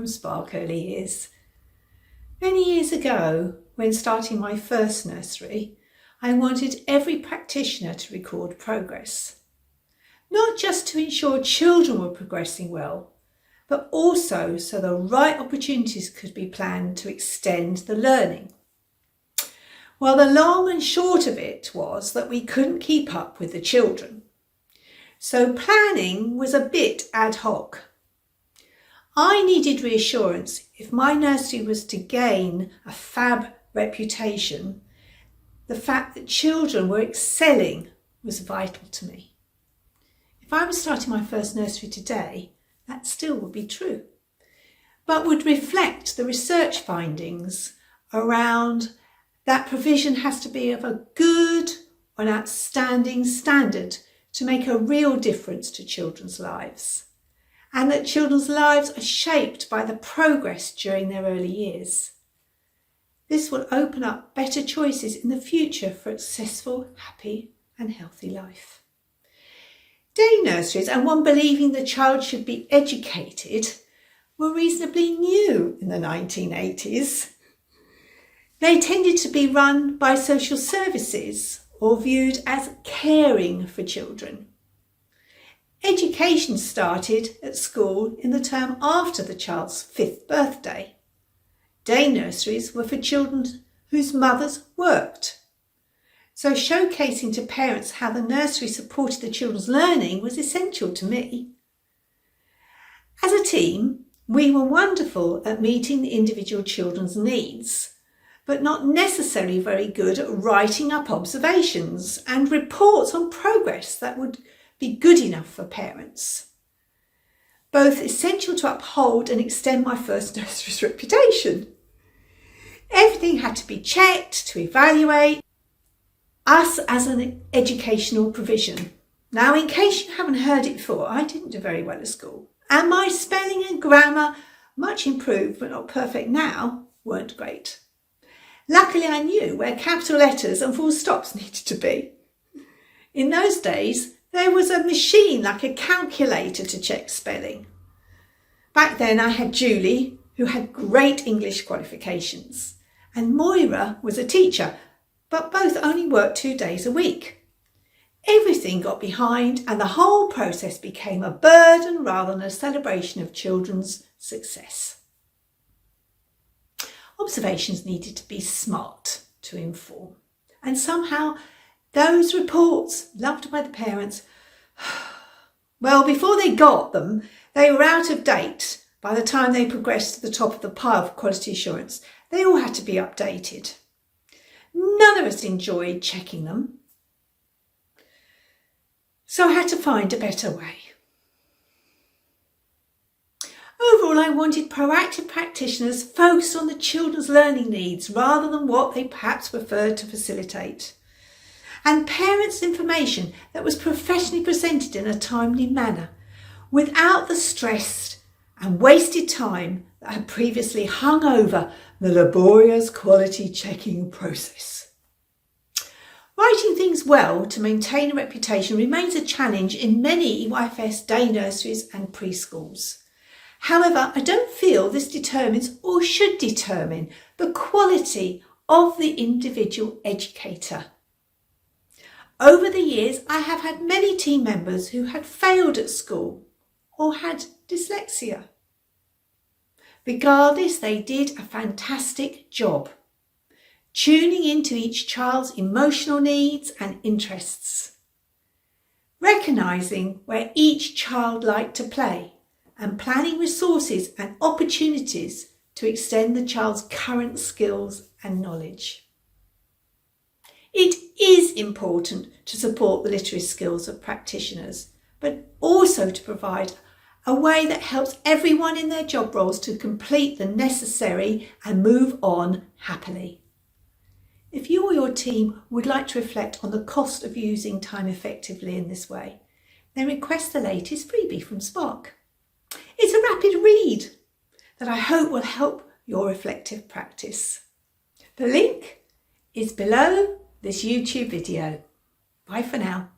Spark Early Years. Many years ago, when starting my first nursery, I wanted every practitioner to record progress. Not just to ensure children were progressing well, but also so the right opportunities could be planned to extend the learning. Well, the long and short of it was that we couldn't keep up with the children. So planning was a bit ad hoc. I needed reassurance if my nursery was to gain a fab reputation. The fact that children were excelling was vital to me. If I was starting my first nursery today, that still would be true, but would reflect the research findings around that provision has to be of a good or an outstanding standard to make a real difference to children's lives, and that children's lives are shaped by the progress during their early years. This will open up better choices in the future for a successful, happy and healthy life. Day nurseries, and one believing the child should be educated, were reasonably new in the 1980s. They tended to be run by social services or viewed as caring for children. Education started at school in the term after the child's 5th birthday. Day nurseries were for children whose mothers worked. So showcasing to parents how the nursery supported the children's learning was essential to me. As a team, we were wonderful at meeting the individual children's needs, but not necessarily very good at writing up observations and reports on progress that would be good enough for parents. Both essential to uphold and extend my first nursery's reputation. Everything had to be checked to evaluate us as an educational provision. Now, in case you haven't heard it before, I didn't do very well at school, and my spelling and grammar, much improved but not perfect now, weren't great. Luckily, I knew where capital letters and full stops needed to be. In those days, there was a machine like a calculator to check spelling. Back then, I had Julie, who had great English qualifications, and Moira was a teacher, but both only worked 2 days a week. Everything got behind and the whole process became a burden rather than a celebration of children's success. Observations needed to be smart to inform, and somehow those reports, loved by the parents, well, before they got them, they were out of date by the time they progressed to the top of the pile for quality assurance. They all had to be updated. None of us enjoyed checking them, so I had to find a better way. Overall, I wanted proactive practitioners focused on the children's learning needs rather than what they perhaps preferred to facilitate, and parents' information that was professionally presented in a timely manner without the stress and wasted time that had previously hung over the laborious quality checking process. Writing things well to maintain a reputation remains a challenge in many EYFS day nurseries and preschools. However, I don't feel this determines or should determine the quality of the individual educator. Over the years, I have had many team members who had failed at school or had dyslexia. Regardless, they did a fantastic job, tuning into each child's emotional needs and interests, recognising where each child liked to play, and planning resources and opportunities to extend the child's current skills and knowledge. It is important to support the literary skills of practitioners, but also to provide a way that helps everyone in their job roles to complete the necessary and move on happily. If you or your team would like to reflect on the cost of using time effectively in this way, then request the latest freebie from Spark. It's a rapid read that I hope will help your reflective practice. The link is below this YouTube video. Bye for now.